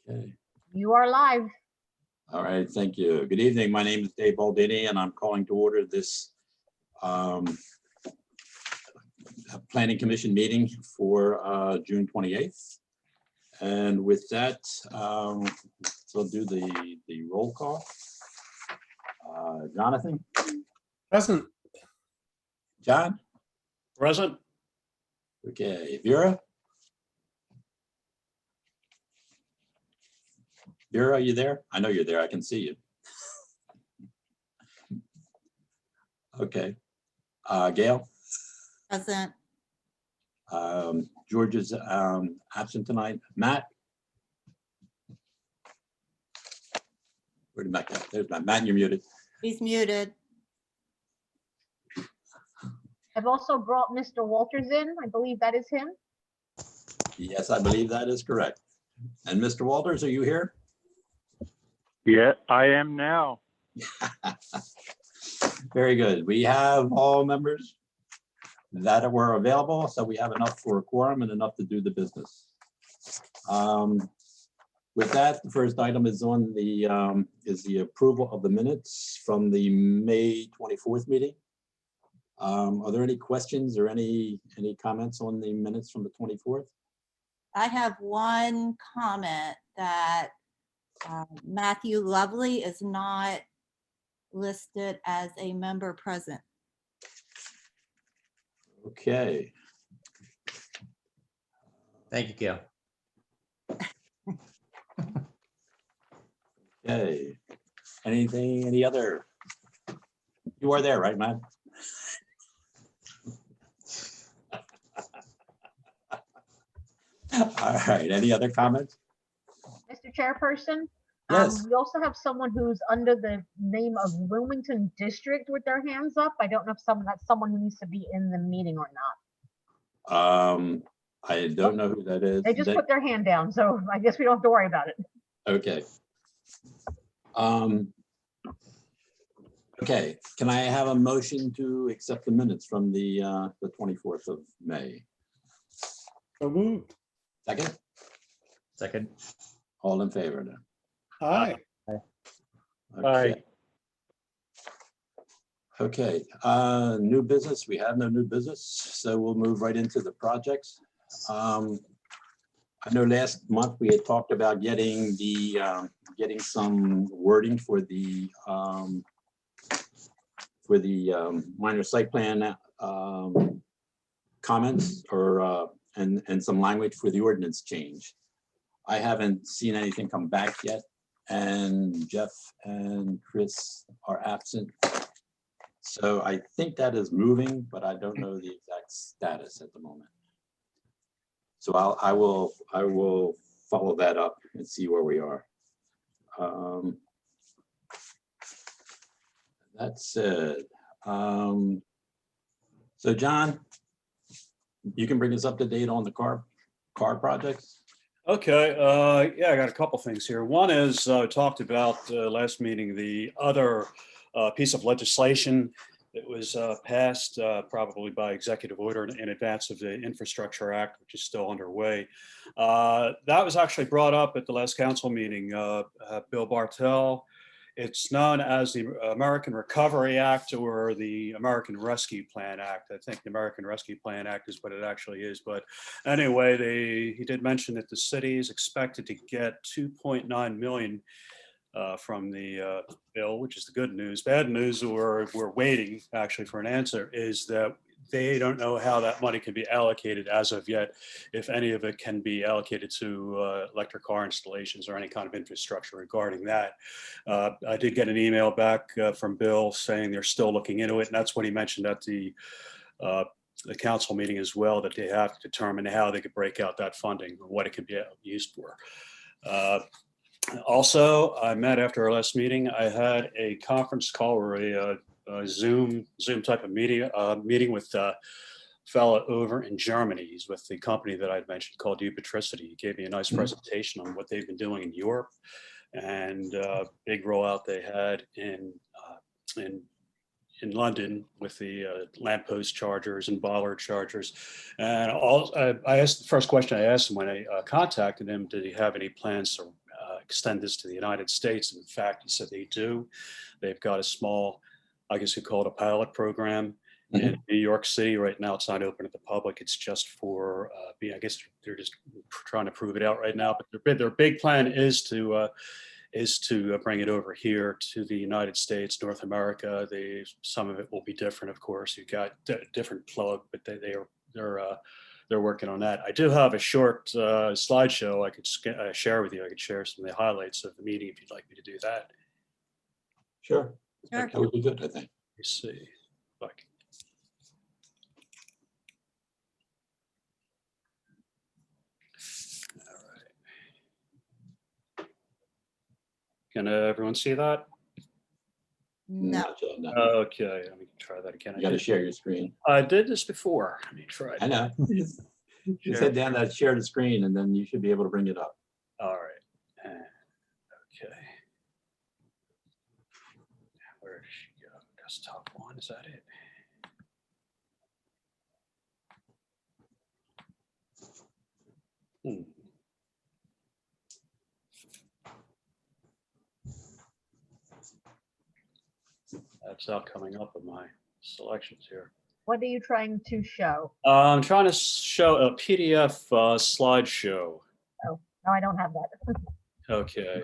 Okay. You are live. All right, thank you. Good evening. My name is Dave Baldini, and I'm calling to order this Planning Commission meeting for June 28th. And with that, so I'll do the roll call. Jonathan? Present. John? Present. Okay, Vera? Vera, are you there? I know you're there. I can see you. Okay. Gail? Present. George is absent tonight. Matt? Where did Matt go? There's Matt. Matt, you're muted. He's muted. I've also brought Mr. Walters in. I believe that is him. Yes, I believe that is correct. And Mr. Walters, are you here? Yeah, I am now. Very good. We have all members that were available, so we have enough for a quorum and enough to do the business. With that, the first item is on the approval of the minutes from the May 24th meeting. Are there any questions or any comments on the minutes from the 24th? I have one comment that Matthew Lovely is not listed as a member present. Okay. Thank you, Gail. Okay. Any other? You are there, right, Matt? All right, any other comments? Mr. Chairperson, Yes. we also have someone who's under the name of Wilmington District with their hands up. I don't know if that's someone who needs to be in the meeting or not. I don't know who that is. They just put their hand down, so I guess we don't have to worry about it. Okay. Okay, can I have a motion to accept the minutes from the 24th of May? So moved. Second, Second. all in favor then? Aye. Okay. Okay, new business, we have no new business, so we'll move right into the projects. I know last month we had talked about getting getting some wording for the minor site plan comments or and some language for the ordinance change. I haven't seen anything come back yet, and Jeff and Chris are absent. So I think that is moving, but I don't know the exact status at the moment. So I will follow that up and see where we are. That's it. So John, you can bring us up to date on the car projects. Okay, yeah, I got a couple things here. One is talked about last meeting, the other piece of legislation that was passed probably by executive order in advance of the Infrastructure Act, which is still underway. That was actually brought up at the last council meeting. Bill Bartell. It's known as the American Recovery Act or the American Rescue Plan Act. I think the American Rescue Plan Act is what it actually is. But anyway, he did mention that the city is expected to get 2.9 million from the bill, which is the good news. Bad news, we're waiting actually for an answer, is that they don't know how that money can be allocated as of yet, if any of it can be allocated to electric car installations or any kind of infrastructure regarding that. I did get an email back from Bill saying they're still looking into it, and that's what he mentioned at the council meeting as well, that they have to determine how they could break out that funding or what it could be used for. Also, I met after our last meeting. I had a conference call or a Zoom type of meeting with a fella over in Germany. He's with the company that I'd mentioned called Ubitricity. He gave me a nice presentation on what they've been doing in Europe and big rollout they had in London with the lamppost chargers and bollard chargers. And I asked, the first question I asked him when I contacted him, did he have any plans to extend this to the United States. In fact, he said they do. They've got a small, I guess you call it a pilot program in New York City. Right now, it's not open to the public. It's just for, I guess they're just trying to prove it out right now. But their big plan is to bring it over here to the United States, North America. Some of it will be different, of course. You've got different plug, but they're working on that. I do have a short slideshow I could share with you. I could share some of the highlights of the meeting if you'd like me to do that. Sure, Sure. that would be good, I think. Let me see. Like, all right. Can everyone see that? No. Not yet, no. Okay, let me try that again. You got to share your screen. I did this before. Let me try it. I know. You Share. said down that share the screen and then you should be able to bring it up. All right. Okay. Where did she go? Desktop one, is that it? Hmm. That's not coming up in my selections here. What are you trying to show? I'm trying to show a PDF slideshow. No, I don't have that. Okay.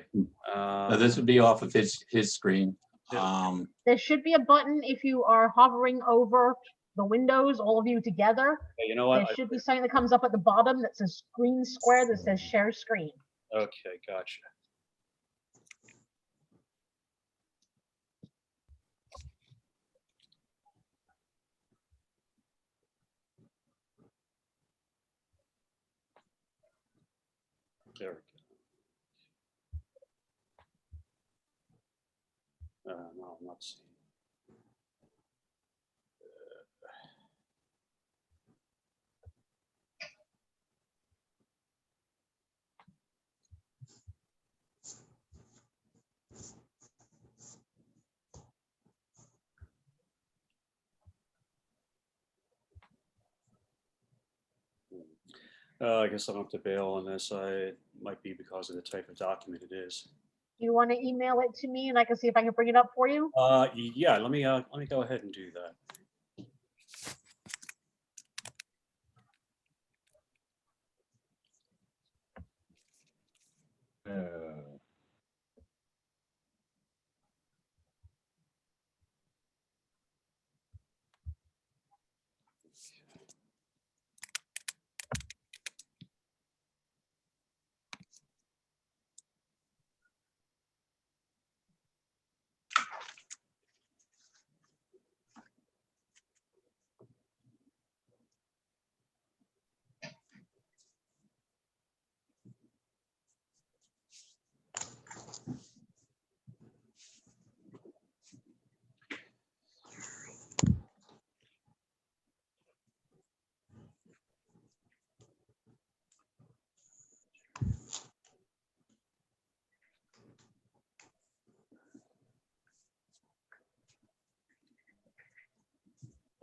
Now, this would be off of his screen. There should be a button if you are hovering over the windows, all of you together. You know There what? should be something that comes up at the bottom that says green square that says share screen. Okay, gotcha. There we go. No, I'm not seeing. I guess I'm up to bail on this. I might be because of the type of document it is. You want to email it to me and I can see if I can bring it up for you? Yeah, let me go ahead and do that.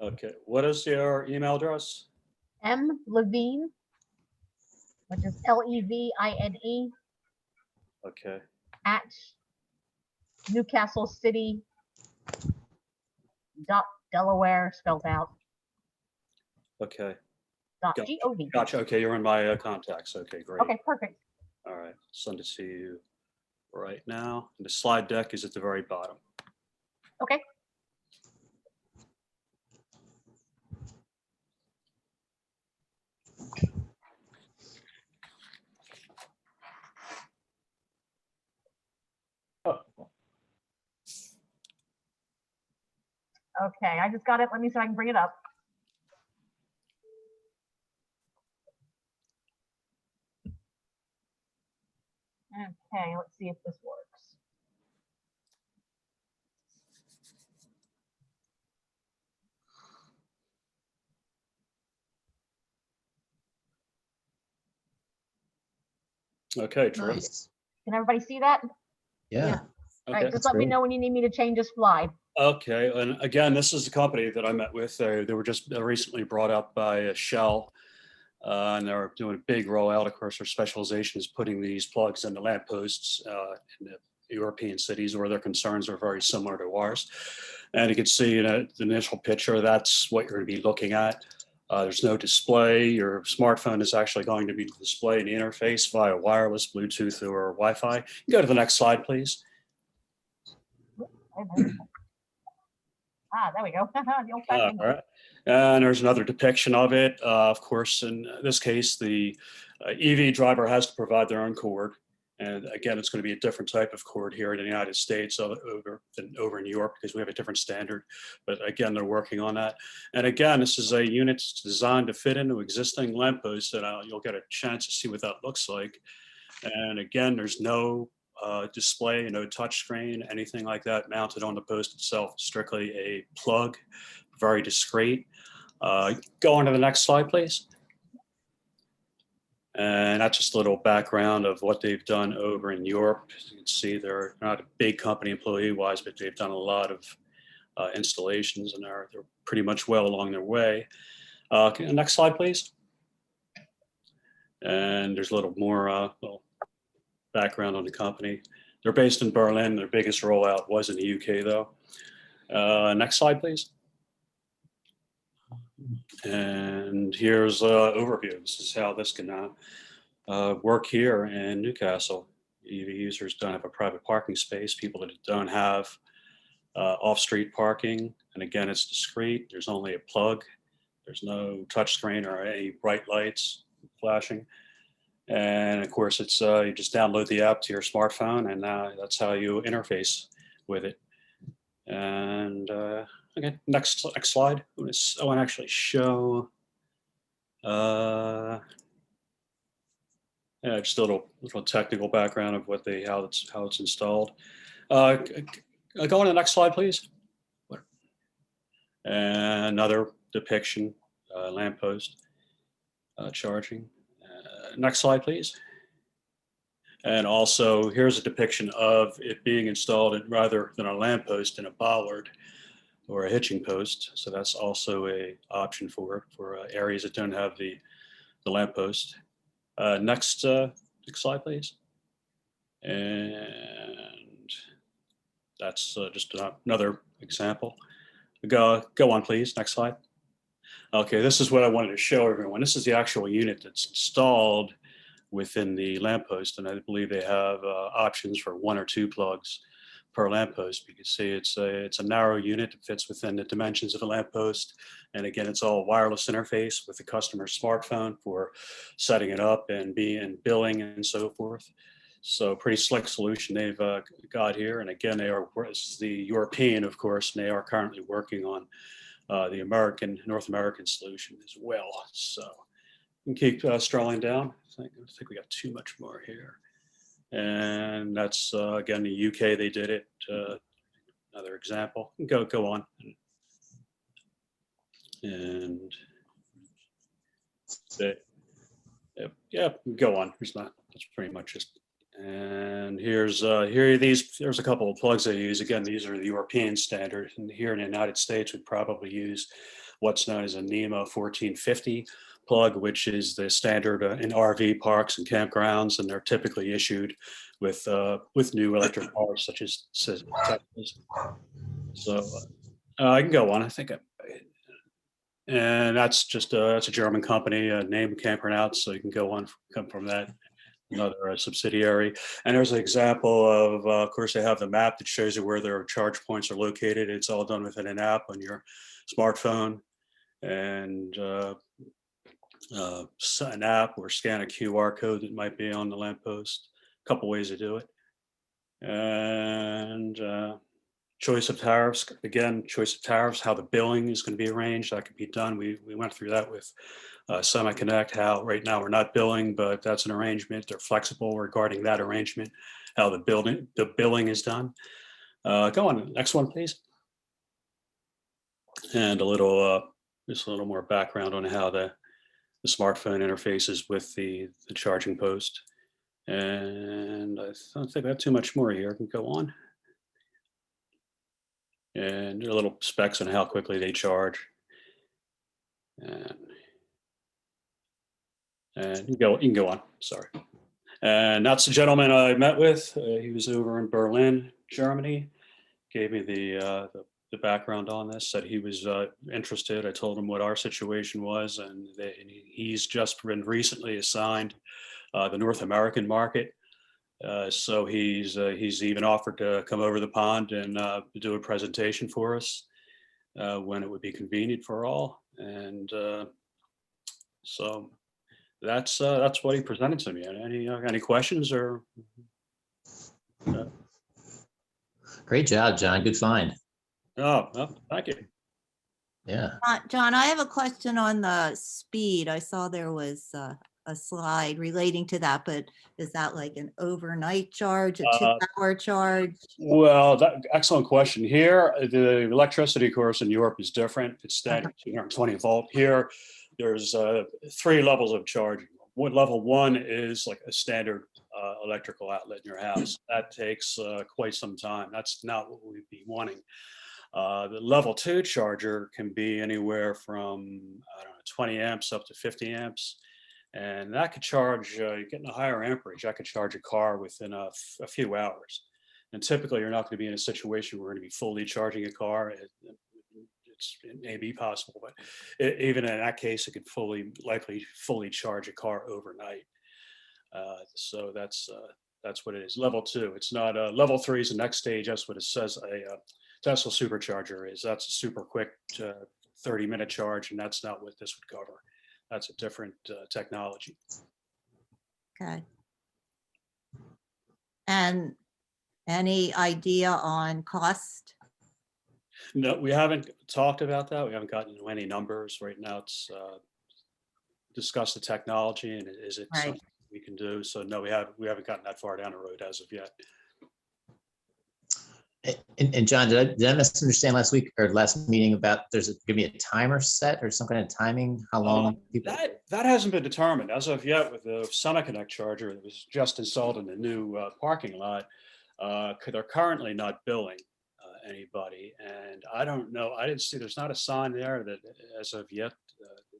Okay, what is your email address? M Levine, which is Levine Okay, at Newcastle City dot Delaware spelled out okay, dot Gotcha. gov. gotcha. Okay, you're in my contacts. Okay, great. Okay, perfect. All right, send it to you right now. And the slide deck is at the very bottom. Okay. Okay, I just got it. Let me see if I can bring it up. Okay, let's see if this works. Okay, terrific. Nice. Can everybody see that? Yeah. All right, Okay. just let me know when you need me to change this slide. Okay, and again, this is a company that I met with. They were just recently brought up by Shell. And they're doing a big rollout. Of course, their specialization is putting these plugs in the lampposts in the European cities where their concerns are very similar to ours. And you can see in the initial picture, that's what you're going to be looking at. There's no display. Your smartphone is actually going to be displaying the interface via wireless, Bluetooth, or Wi-Fi. You can go to the next slide, please. Ah, there we go. The old All fashioned. right. And there's another depiction of it. Of course, in this case, the EV driver has to provide their own cord. And again, it's going to be a different type of cord here in the United States than over in Europe because we have a different standard. But again, they're working on that. And again, this is a unit designed to fit into existing lampposts, and you'll get a chance to see what that looks like. And again, there's no display, no touch screen, anything like that mounted on the post itself. Strictly a plug, very discreet. Go on to the next slide, please. And that's just a little background of what they've done over in Europe. As you can see, they're not a big company employee-wise, but they've done a lot of installations, and they're pretty much well along their way. Next slide, please. And there's a little more background on the company. They're based in Berlin. Their biggest rollout was in the UK, though. Next slide, please. And here's an overview. This is how this can work here in Newcastle. EV users don't have a private parking space. People that don't have off-street parking. And again, it's discreet. There's only a plug. There's no touch screen or any bright lights flashing. And of course, it's you just download the app to your smartphone, and that's how you interface with it. And okay, next slide. I want to actually show. Yeah, just a little technical background of what how it's installed. Go on to the next slide, please. And another depiction, lamppost charging. Next slide, please. And also, here's a depiction of it being installed rather than a lamppost in a bollard or a hitching post. So that's also a option for areas that don't have the lamppost. Next slide, please. And that's just another example. Go on, please. Next slide. Okay, this is what I wanted to show everyone. This is the actual unit that's installed within the lamppost, and I believe they have options for 1 or 2 plugs per lamppost. You can see it's a narrow unit that fits within the dimensions of a lamppost, and again, it's all wireless interface with the customer's smartphone for setting it up and billing and so forth. So pretty slick solution they've got here, and again, this is the European, of course, and they are currently working on the North American solution as well. So you can keep scrolling down. I think we got too much more here. And that's, again, the UK, they did it. Another example. Go on. And yeah, go on. That's pretty much just. And there's a couple of plugs they use. Again, these are the European standard. And here in the United States, we'd probably use what's known as a NEMA 1450 plug, which is the standard in RV parks and campgrounds, and they're typically issued with new electric cars such as Teslas. So I can go on. I think, and that's a German company. Name can't pronounce, so you can go on. Come from that. Another subsidiary. And there's an example of course, they have the map that shows you where their charge points are located. It's all done within an app on your smartphone, and an app or scan a QR code that might be on the lamppost. A couple ways to do it. And choice of tariffs. Again, choice of tariffs, how the billing is going to be arranged. That can be done. We went through that with SemiConnect, how right now we're not billing, but that's an arrangement. They're flexible regarding that arrangement, how the billing is done. Go on, next one, please. And just a little more background on how the smartphone interfaces with the charging post. And I don't think I have too much more here. I can go on. And there are little specs on how quickly they charge. And And you can go on, sorry. And that's the gentleman I met with. He was over in Berlin, Germany. Gave me the background on this, said he was interested. I told him what our situation was, and he's just been recently assigned the North American market. So he's even offered to come over the pond and do a presentation for us when it would be convenient for all. And so that's what he presented to me. Any questions or? Great job, John. Good find. Oh, thank you. Yeah. John, I have a question on the speed. I saw there was a slide relating to that, but is that like an overnight charge, a 2-hour charge? Well, excellent question. Here, the electricity course in Europe is different. It's standard 220 volt. Here, there's 3 levels of charging. Level 1 is like a standard electrical outlet in your house. That takes quite some time. That's not what we'd be wanting. The level 2 charger can be anywhere from, I don't know, 20 amps up to 50 amps. And that could charge, getting a higher amperage, that could charge a car within a few hours. And typically you're not going to be in a situation where you're going to be fully charging a car. It may be possible, but even in that case, it could likely fully charge a car overnight. So that's what it is. Level 2. It's not level 3 is the next stage. That's what it says. A Tesla supercharger is. That's a super quick 30-minute charge, and that's not what this would cover. That's a different technology. Okay. And any idea on cost? No, we haven't talked about that. We haven't gotten into any numbers right now. It's discuss the technology and is it Right. something we can do? So no, we haven't gotten that far down the road as of yet. And John, did I misunderstand last week or last meeting about there's going to be a timer set or some kind of timing? How long people? That hasn't been determined as of yet with the SemaConnect charger that was just installed in the new parking lot. They're currently not billing anybody, and I don't know. I didn't see. There's not a sign there that as of yet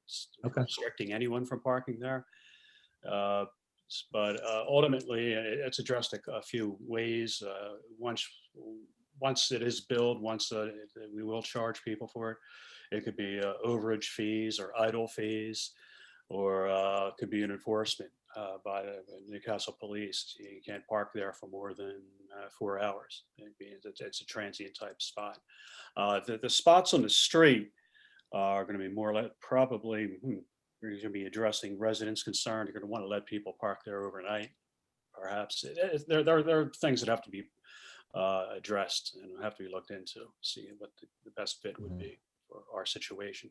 it's restricting anyone from parking there. But ultimately, it's addressed a few ways. Once it is billed, we will charge people for it. It could be overage fees or idle fees, or it could be an enforcement by the Newcastle Police. You can't park there for more than 4 hours. It's a transient type spot. The spots on the street are going to be more like probably. You're going to be addressing residents' concern. You're going to want to let people park there overnight. Perhaps there are things that have to be addressed and have to be looked into, see what the best fit would be for our situation.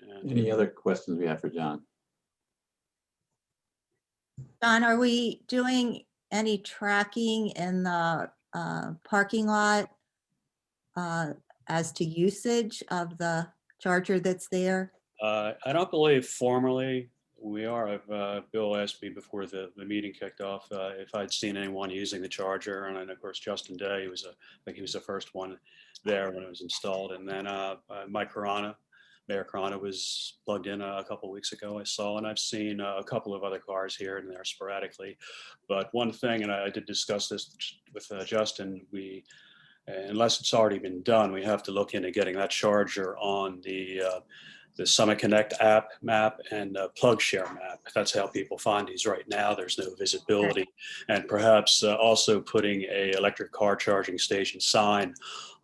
And Any other questions we have for John? John, are we doing any tracking in the parking lot as to usage of the charger that's there? I don't believe formally we are. Bill asked me before the meeting kicked off if I'd seen anyone using the charger, and then of course Justin Day I think he was the first one there when it was installed, and then Mike Carana, Mayor Carana was plugged in a couple of weeks ago. I saw, and I've seen a couple of other cars here and there sporadically. But one thing, and I did discuss this with Justin, unless it's already been done, we have to look into getting that charger on the SemaConnect app map and PlugShare map. That's how people find these right now. There's no visibility, and perhaps also putting a electric car charging station sign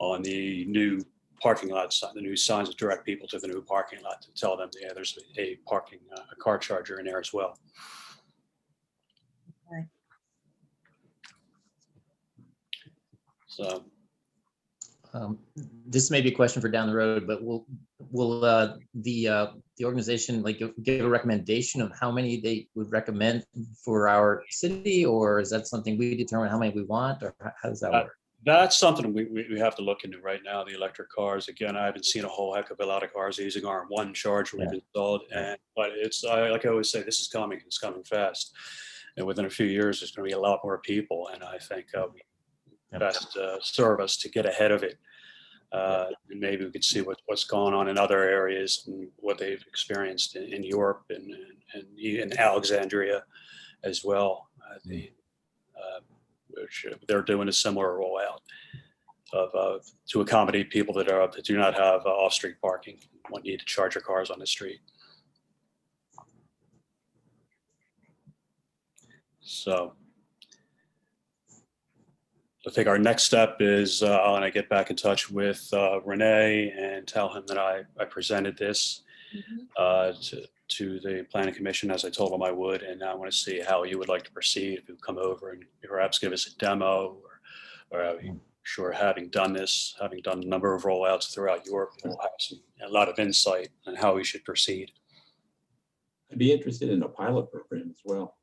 on the new parking lot sign, the new signs that direct people to the new parking lot to tell them, yeah, there's a car charger in there as well. Okay. So This may be a question for down the road, but will the organization give a recommendation of how many they would recommend for our city, or is that something we determine how many we want, or how does that work? That's something we have to look into right now. The electric cars, again, I haven't seen a whole heck of a lot of cars using our one charger we've installed, but it's like I always say, this is coming. It's coming fast, and within a few years, there's going to be a lot more people, and I think we best serve us to get ahead of it And maybe we could see what's going on in other areas and what they've experienced in Europe and in Alexandria as well. Which they're doing a similar rollout of to accommodate people that do not have off-street parking, want need to charge their cars on the street. So I think our next step is I want to get back in touch with Renee and tell him that I presented this to the planning commission as I told him I would, and I want to see how you would like to proceed. If you come over and perhaps give us a demo, or sure, having done this, having done a number of rollouts throughout Europe, we'll have a lot of insight on how we should proceed. I'd be interested in a pilot program as well.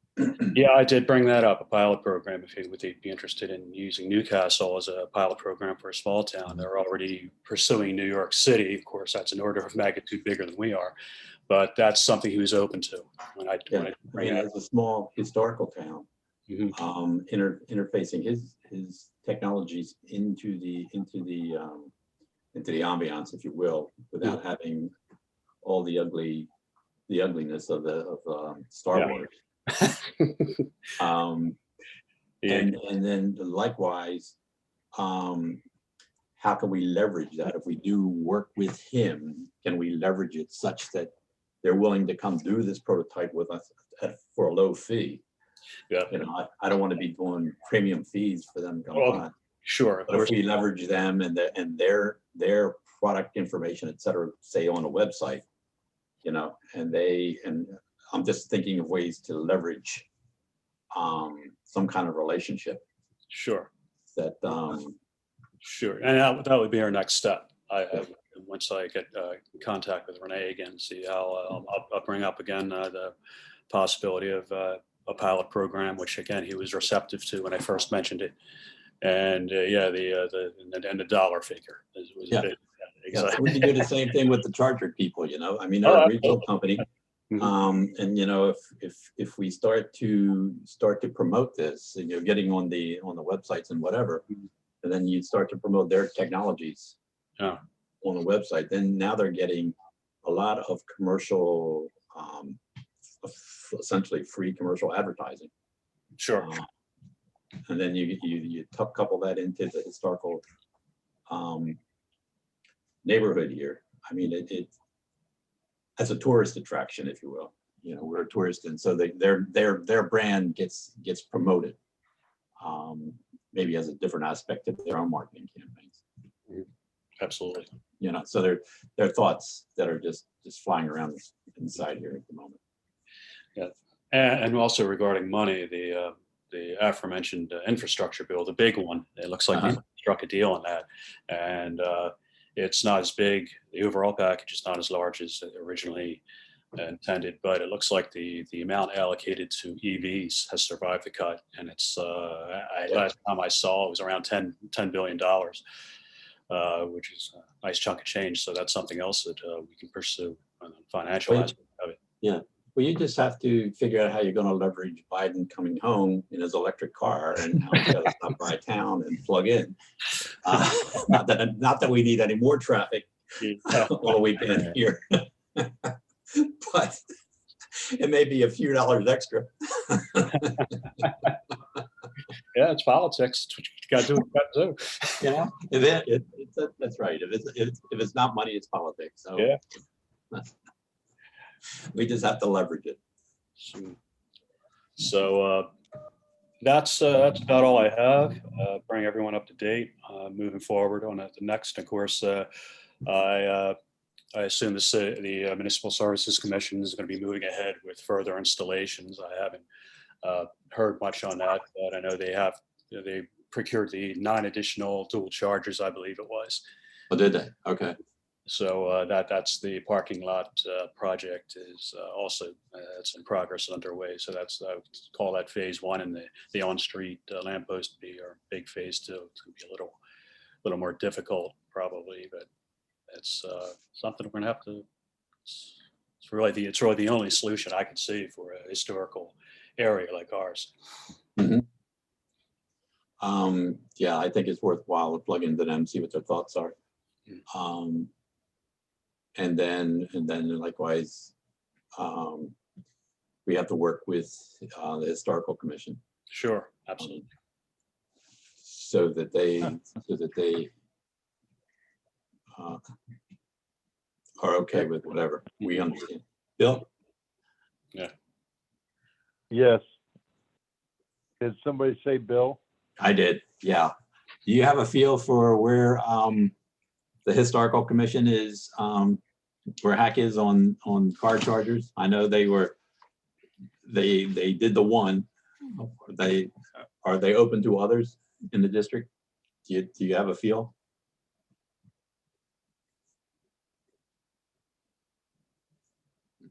Yeah, I did bring that up, a pilot program, if you would be interested in using Newcastle as a pilot program for a small town. They're already pursuing New York City. Of course, that's an order of magnitude bigger than we are, but that's something he was open to when I bring it up. As a small historical town, Mhm. interfacing his technologies into the ambiance, if you will, without having all the ugliness of Star Yeah. Wars. Yeah. And then likewise, how can we leverage that? If we do work with him, can we leverage it such that they're willing to come do this prototype with us for a low fee? Yeah. You know, I don't want to be doing premium fees for them to come Well, on. Sure. But if we leverage them and their product information, et cetera, say on a website, you know, and I'm just thinking of ways to leverage some kind of relationship Sure. that Sure. And that would be our next step. Once I get in contact with Renee again, see how I'll bring up again the possibility of a pilot program, which again, he was receptive to when I first mentioned it. And yeah, the dollar figure was Yeah. big. yeah, we can do the same thing with the charter people, you know. I mean, Oh, they're a regional company. Mhm. And you know, if we start to promote this, you know, getting on the websites and whatever, and then you start to promote their technologies Yeah. on the website, then now they're getting a lot of commercial, essentially free commercial advertising. Sure. And then you couple that into the historical neighborhood here. I mean, it as a tourist attraction, if you will. You know, we're a tourist, and so their brand gets promoted. Maybe as a different aspect of their own marketing campaigns. Absolutely. You know, so there are thoughts that are just flying around inside here at the moment. Yeah. And also regarding money, the aforementioned infrastructure bill, the big one, it looks like we struck a deal on that. And it's not as big, the overall package is not as large as originally intended, but it looks like the amount allocated to EVs has survived the cut. And it's, last time I saw, it was around $10 billion, which is a nice chunk of change. So that's something else that we can pursue on the financial aspect of it. Yeah. Well, you just have to figure out how you're going to leverage Biden coming home in his electric car and how he's got to stop by town and plug in. Not that we need any more traffic on a weekend here, but it may be a few dollars extra. Yeah, it's politics. It's what you got to do. What you got to do. You know, that's right. If it's not money, it's politics. So Yeah. We just have to leverage it. So that's about all I have. Bring everyone up to date. Moving forward on the next, of course, I assume the Municipal Services Commission is going to be moving ahead with further installations. I haven't heard much on that, but I know they procured the 9 additional dual chargers, I believe it was. Oh, did they? Okay. So that's the parking lot project is also it's in progress and underway. So that's I would call that phase 1, and the on-street lamppost would be our big phase 2. It's going to be a little more difficult probably, but it's something we're going to have to. It's really the only solution I could see for a historical area like ours. Mm-hmm. Yeah, I think it's worthwhile to plug into them, see what their thoughts are. And then likewise, we have to work with the Historical Commission Sure, absolutely. so that they are okay with whatever we understand. Bill? Yes. Did somebody say Bill? I did, yeah. Do you have a feel for where the Historical Commission is, where Hack is on car chargers? I know they did the one. Are they open to others in the district? Do you have a feel?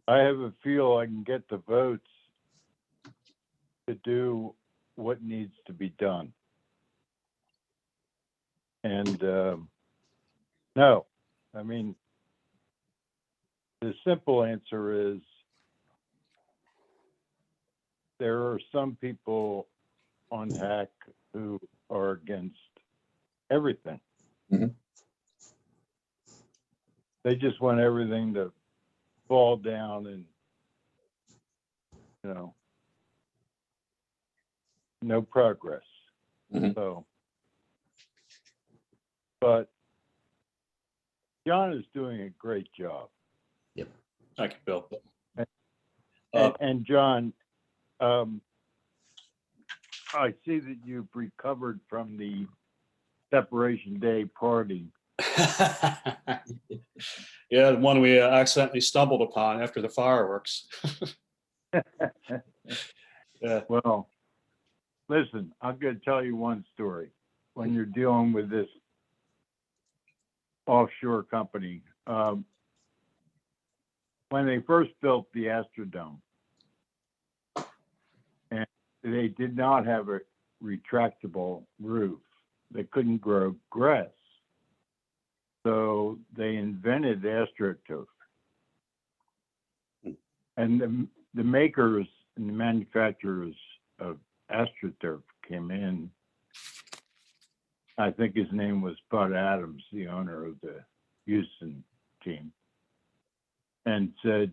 I have a feel I can get the votes to do what needs to be done. And no, I mean, the simple answer is there are some people on Hack who are against everything. Mhm. They just want everything to fall down and, you know, no progress. Mhm. So, but John is doing a great job. Thank you, Bill. And John, I see that you've recovered from the Separation Day party. Yeah, the one we accidentally stumbled upon after the fireworks. Yeah. Well, listen, I'm going to tell you one story. When you're dealing with this offshore company, when they first built the Astrodome, and they did not have a retractable roof, they couldn't grow grass. So they invented AstroTurf. And the makers and the manufacturers of AstroTurf came in. I think his name was Bud Adams, the owner of the Houston team, and said,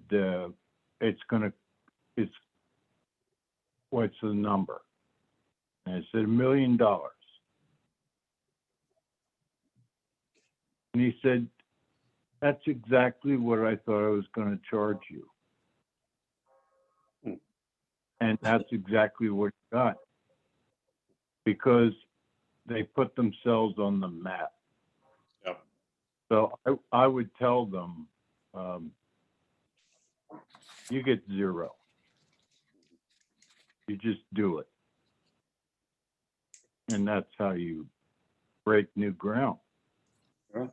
what's the number? And I said, $1 million. And he said, that's exactly what I thought I was going to charge you. And that's exactly what he got. Because they put themselves on the map. Yep. So I would tell them, you get 0. You just do it. And that's how you break new ground. Sure.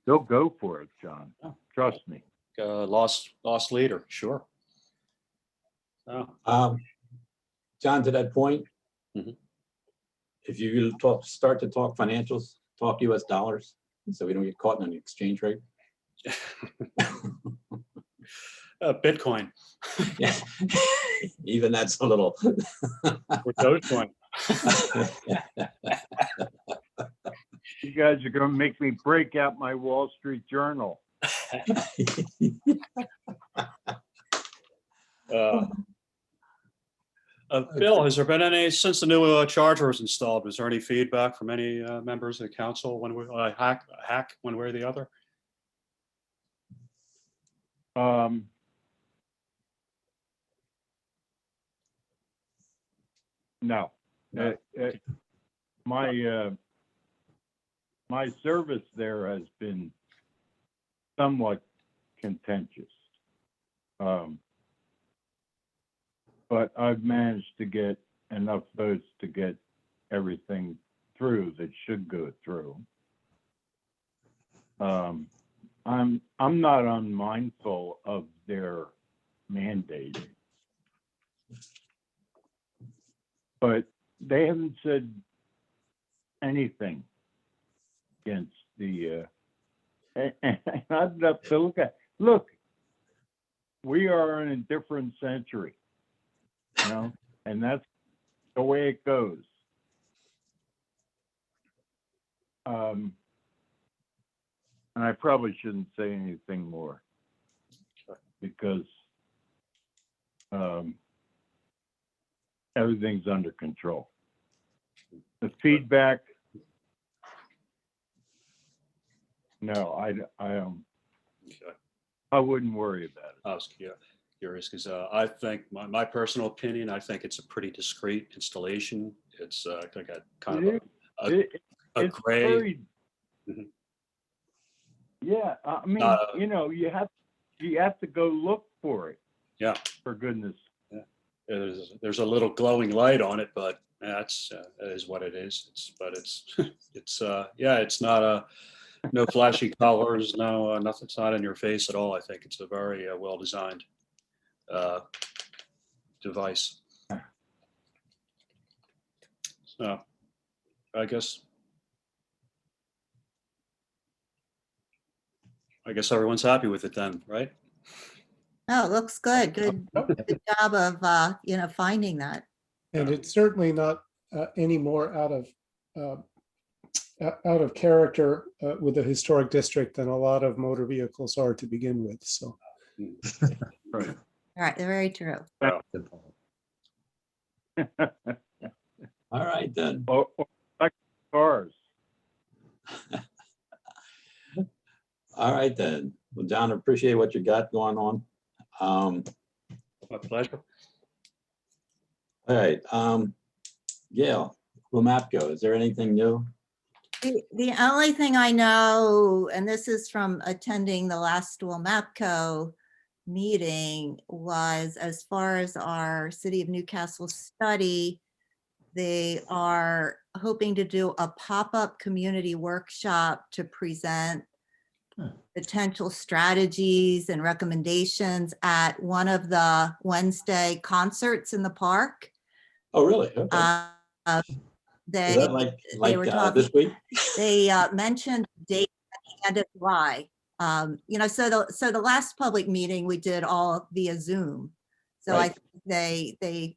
They'll go for it, John. Oh. Trust me. Lost leader, sure. Oh, John, to that point, Mhm. if you start to talk financials, talk US dollars, so we don't get caught in an exchange rate. Bitcoin Yeah, even that's a little. or Dogecoin. You guys are going to make me break out my Wall Street Journal. Bill, has there been any, since the new charger was installed, was there any feedback from any members of the council when we hack one way or the other? No. No. My service there has been somewhat contentious. But I've managed to get enough votes to get everything through that should go through. I'm not unmindful of their mandate, but they haven't said anything against the. And I've got to look. We are in a different century, you know, and that's the way it goes. And I probably shouldn't say anything more because everything's under control. The feedback, no, Okay. I wouldn't worry about it. I was curious because I think my personal opinion, I think it's a pretty discreet installation. It's like a kind of a It's gray. very, Mhm. yeah, I mean, Not a- you know, you have to go look for it. Yeah. For goodness. There's a little glowing light on it, but that's that is what it is. It's yeah, it's not no flashy colors, no nothing. It's not in your face at all. I think it's a very well designed device. So I guess everyone's happy with it then, right? Oh, it looks good. Good job of, finding that. And it's certainly not any more out of character with the historic district than a lot of motor vehicles are to begin with. So Right. All right, very true. Good point. All right, then. Or like cars. All right, then. Well, John, I appreciate what you got going on. My pleasure. All right, Gail, WMAPCO, is there anything new? The only thing I know, and this is from attending the last WMAPCO meeting, was as far as our City of Newcastle study, they are hoping to do a pop-up community workshop to present potential strategies and recommendations at one of the Wednesday concerts in the park. Oh, really? Okay. Is They that like were talking- this week? They mentioned date at the end of July. So the last public meeting we did all via Zoom. So I Right. think they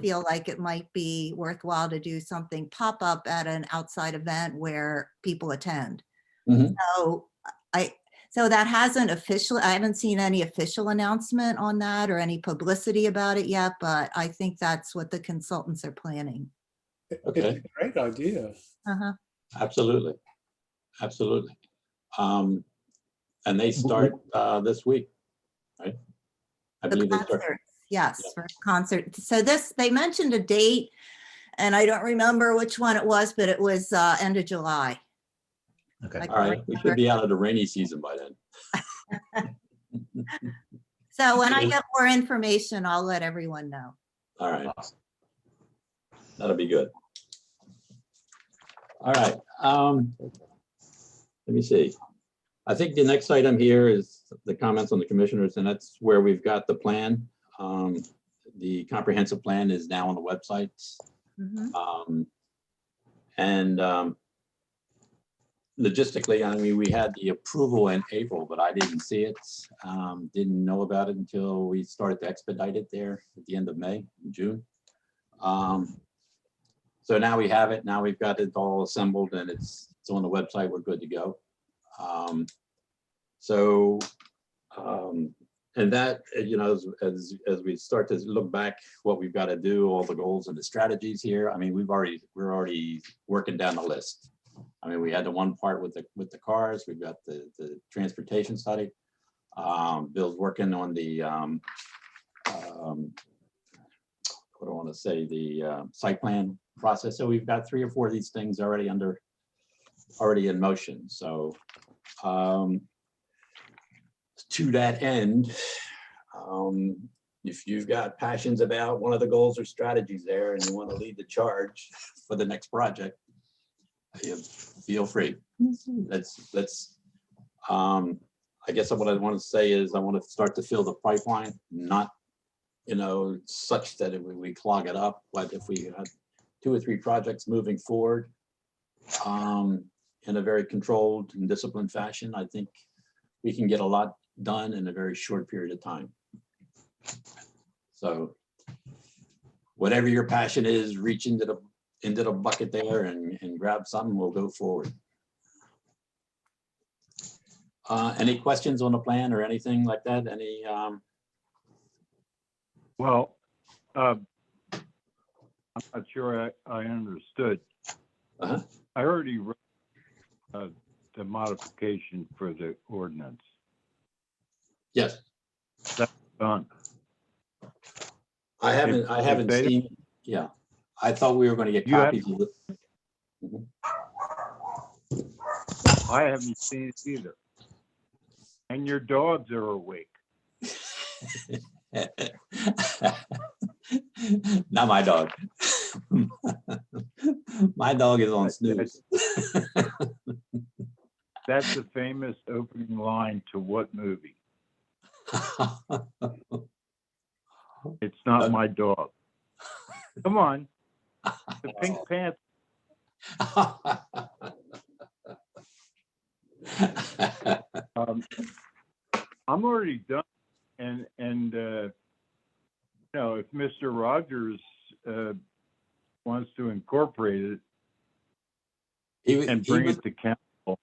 feel like it might be worthwhile to do something pop up at an outside event where people attend. Mhm. So that hasn't officially, I haven't seen any official announcement on that or any publicity about it yet, but I think that's what the consultants are planning. Okay. it's a great idea. Uh-huh. Absolutely. Absolutely. And they start this week, right? I The believe they start. concerts, yes, Yeah. for concert. So they mentioned a date and I don't remember which one it was, but it was end of July. Okay. I All right, we should be out of the rainy season by then. So when I get more information, I'll let everyone know. All right, that'll be good. All right, let me see. I think the next item here is the comments on the commissioners, and that's where we've got the plan. The comprehensive plan is now on the website. Mhm. Logistically, I mean, we had the approval in April, but I didn't see it. Didn't know about it until we started to expedite it there at the end of May, June. So now we have it. Now we've got it all assembled and it's on the website. We're good to go. And that, as we start to look back, what we've got to do, all the goals and the strategies here. I mean, we're already working down the list. I mean, we had the one part with the cars. We've got the transportation study. Bill's working on the what do I want to say, the site plan process. So we've got 3 or 4 of these things already in motion. So to that end, if you've got passions about one of the goals or strategies there and you want to lead the charge for the next project, feel free. I guess what I want to say is I want to start to fill the pipeline, not, such that we clog it up. But if we have 2 or 3 projects moving forward in a very controlled and disciplined fashion, I think we can get a lot done in a very short period of time. So whatever your passion is, reach into the bucket there and grab something, we'll go forward. Any questions on the plan or anything like that? Well, I'm not sure I understood. Uh-huh. I already wrote the modification for the ordinance. Yes, Done. I haven't if they- seen, yeah. I thought we were going to get You have- copies of it. I haven't seen it either. And your dogs are awake. Not my dog. My dog is on snooze. That's the famous opening line to what movie? It's not my dog. Come on. The Pink Panther. I'm already done. And you know, if Mr. Rogers wants to incorporate it and bring it to council.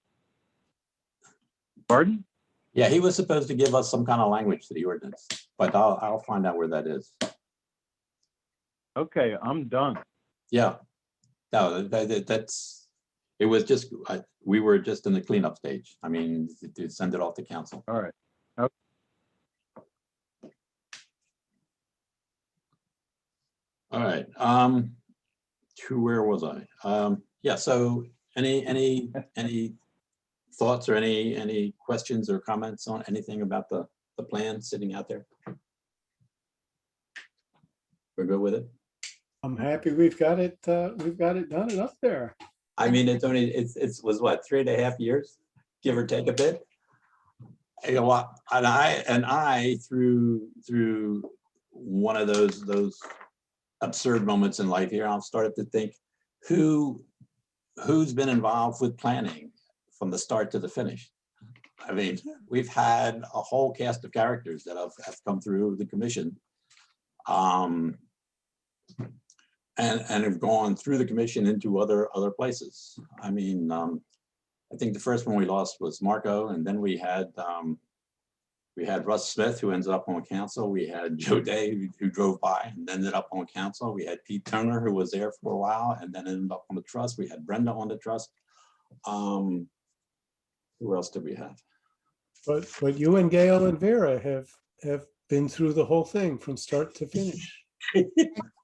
Pardon? Yeah, he was supposed to give us some kind of language to the ordinance, but I'll find out where that is. Okay, I'm done. Yeah. No, that's, it was just, we were just in the cleanup stage. I mean, to send it off to council. All right. All right. Where was I? Yeah, so any thoughts or any questions or comments on anything about the plan sitting out there? We're good with it? I'm happy we've got it done and up there. I mean, it was what, 3.5 years, give or take a bit? You know what, and I through one of those absurd moments in life here, I've started to think who's been involved with planning from the start to the finish. I mean, we've had a whole cast of characters that have come through the commission. And have gone through the commission into other places. I mean, I think the first one we lost was Marco, and then we had Russ Smith, who ended up on council. We had Joe Day, who drove by and ended up on council. We had Pete Turner, who was there for a while and then ended up on the trust. We had Brenda on the trust. Who else did we have? But you and Gail and Vera have been through the whole thing from start to finish.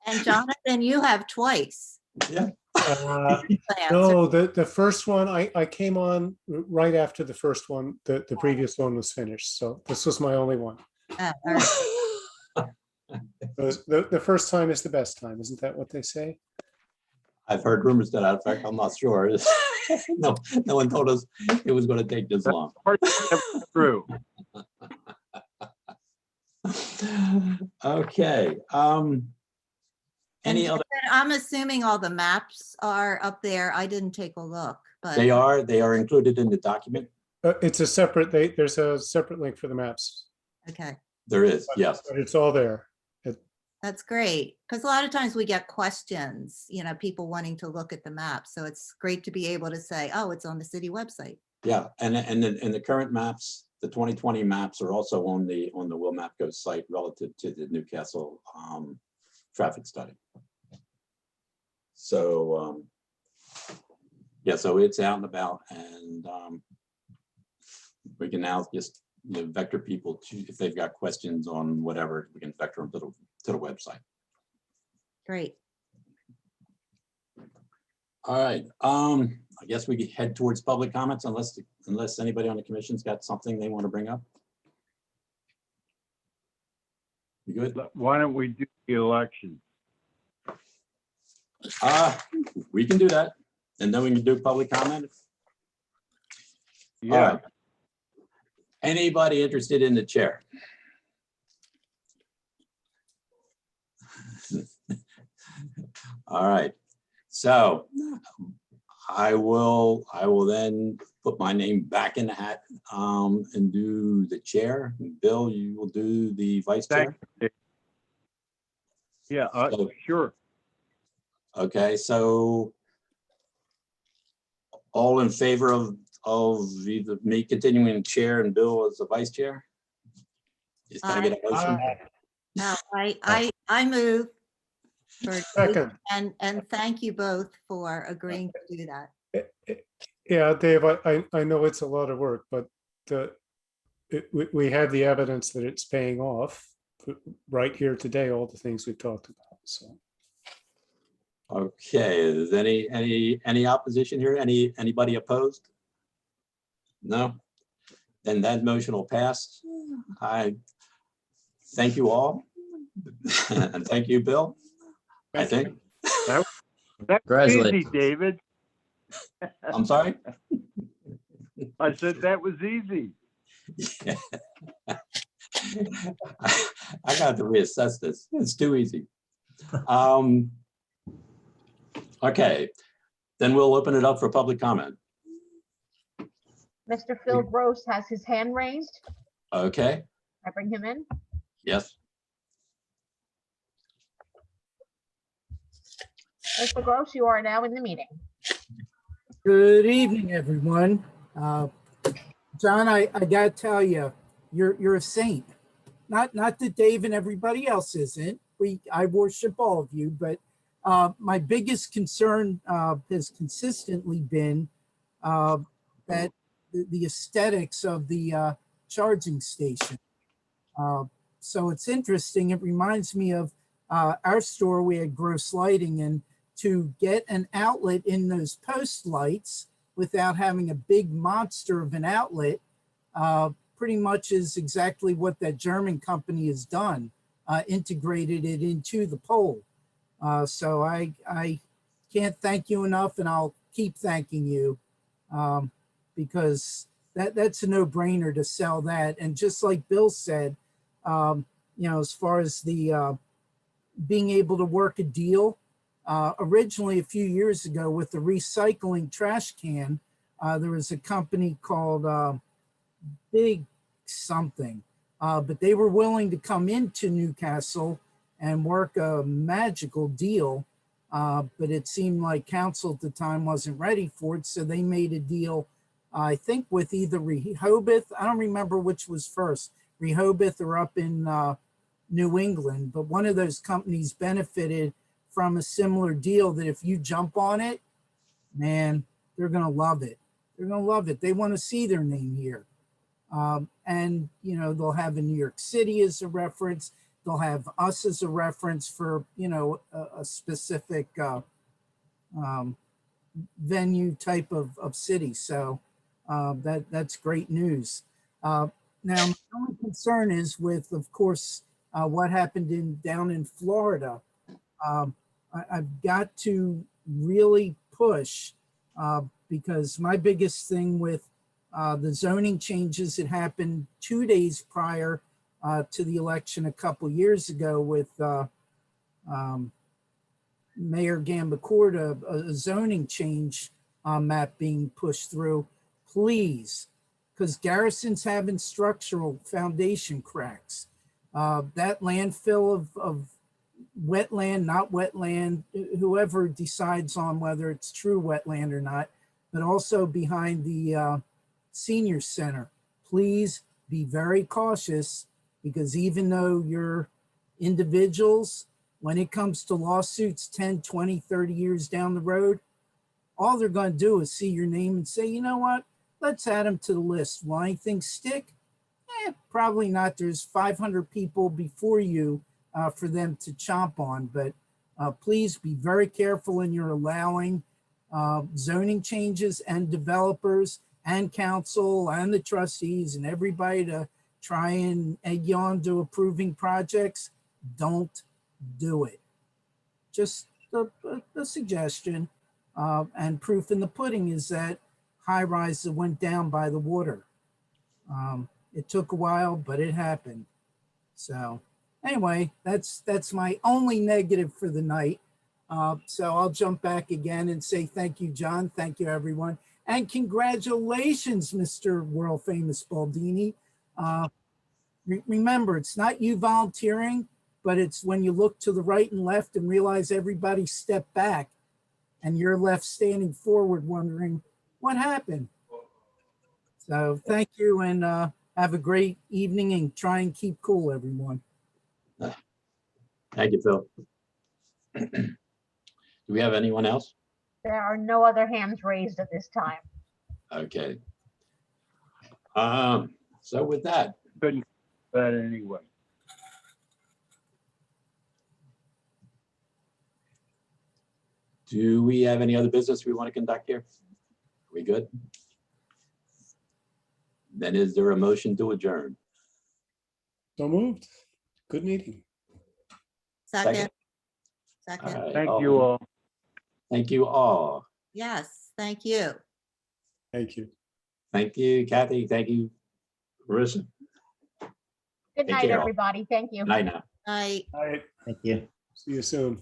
And Jonathan, you have twice. Yeah. plans. No, the first one, I came on right after the first one. The previous one was finished. So this was my only one. All right. The first time is the best time. Isn't that what they say? I've heard rumors to that effect. I'm not sure. No one told us it was going to take this long. True. Okay. Any other? I'm assuming all the maps are up there. I didn't take a look, but They are included in the document. It's a separate. There's a separate link for the maps. okay. There is, yes. But it's all there. That's great. Because a lot of times we get questions, people wanting to look at the map. So it's great to be able to say, oh, it's on the city website. Yeah, and the current maps, the 2020 maps are also on the Will Mapco site relative to the Newcastle traffic study. So yeah, so it's out and about, and we can now just vector people to, if they've got questions on whatever, we can vector them to the website. Great. All right, I guess we could head towards public comments unless anybody on the commission's got something they want to bring up. You good? Why don't we do the election? We can do that, and then we can do public comment. Yeah. All right. Anybody interested in the chair? All right, so I will then put my name back in the hat and do the chair. Bill, you will do the vice chair. Yeah, So- sure. Okay, so all in favor of either me continuing chair and Bill as the vice chair? Is can I get a motion? No, I move for, Second. and thank you both for agreeing to do that. Yeah, Dave, I know it's a lot of work, but we have the evidence that it's paying off right here today, all the things we've talked about, so. Okay, is any opposition here? Anybody opposed? No? Then that motion will pass. I thank you all. And thank you, Bill. I think. That's easy, Congratulations. David. I'm sorry? I said that was easy. I got to reassess this. It's too easy. Okay, then we'll open it up for public comment. Mr. Phil Gross has his hand raised. Okay, I bring him in. yes. Mr. Gross, you are now in the meeting. Good evening, everyone. John, I gotta tell you, you're a saint. Not that Dave and everybody else isn't. I worship all of you, but my biggest concern has consistently been that the aesthetics of the charging station. So it's interesting. It reminds me of our store. We had Gross Lighting, and to get an outlet in those post lights without having a big monster of an outlet pretty much is exactly what that German company has done, integrated it into the pole. So I can't thank you enough, and I'll keep thanking you because that's a no-brainer to sell that. And just like Bill said, as far as the being able to work a deal, originally a few years ago with the recycling trash can, there was a company called Big something, but they were willing to come into Newcastle and work a magical deal, but it seemed like council at the time wasn't ready for it, so they made a deal, I think with either Rehoboth, I don't remember which was first, Rehoboth or up in New England, but one of those companies benefited from a similar deal that if you jump on it, man, they're gonna love it. They're gonna love it. They want to see their name here. And, they'll have in New York City as a reference. They'll have us as a reference for, a specific venue type of city. So that's great news. Now, my only concern is with, of course, what happened down in Florida. I've got to really push because my biggest thing with the zoning changes that happened 2 days prior to the election a couple years ago with Mayor Gambacorta, a zoning change map being pushed through, please, because Garrison's having structural foundation cracks. That landfill of wetland, not wetland, whoever decides on whether it's true wetland or not, but also behind the senior center, please be very cautious, because even though you're individuals, when it comes to lawsuits 10, 20, 30 years down the road, all they're going to do is see your name and say, you know what, let's add them to the list. Will anything stick? Probably not. There's 500 people before you for them to chomp on, but please be very careful in your allowing zoning changes and developers and council and the trustees and everybody to try and egg you on to approving projects. Don't do it. Just a suggestion. And proof in the pudding is that high rise that went down by the water. It took a while, but it happened. So anyway, that's my only negative for the night. So I'll jump back again and say thank you, John. Thank you, everyone. And congratulations, Mr. World Famous Baldini. Remember, it's not you volunteering, but it's when you look to the right and left and realize everybody stepped back and you're left standing forward wondering what happened. So thank you and have a great evening and try and keep cool, everyone. Thank you, Phil. Do we have anyone else? There are no other hands raised at this time. Okay. So with that, Couldn't, but anyway. do we have any other business we want to conduct here? Are we good? Then is there a motion to adjourn? So moved. Good meeting. Second, All second. right, Thank you all. Thank you all. Yes, thank you. Thank you. Thank you, Kathy. Thank you, Marissa. Good Take night, care all. everybody. Thank you. Good night now. Night. All right. Thank you. See you soon.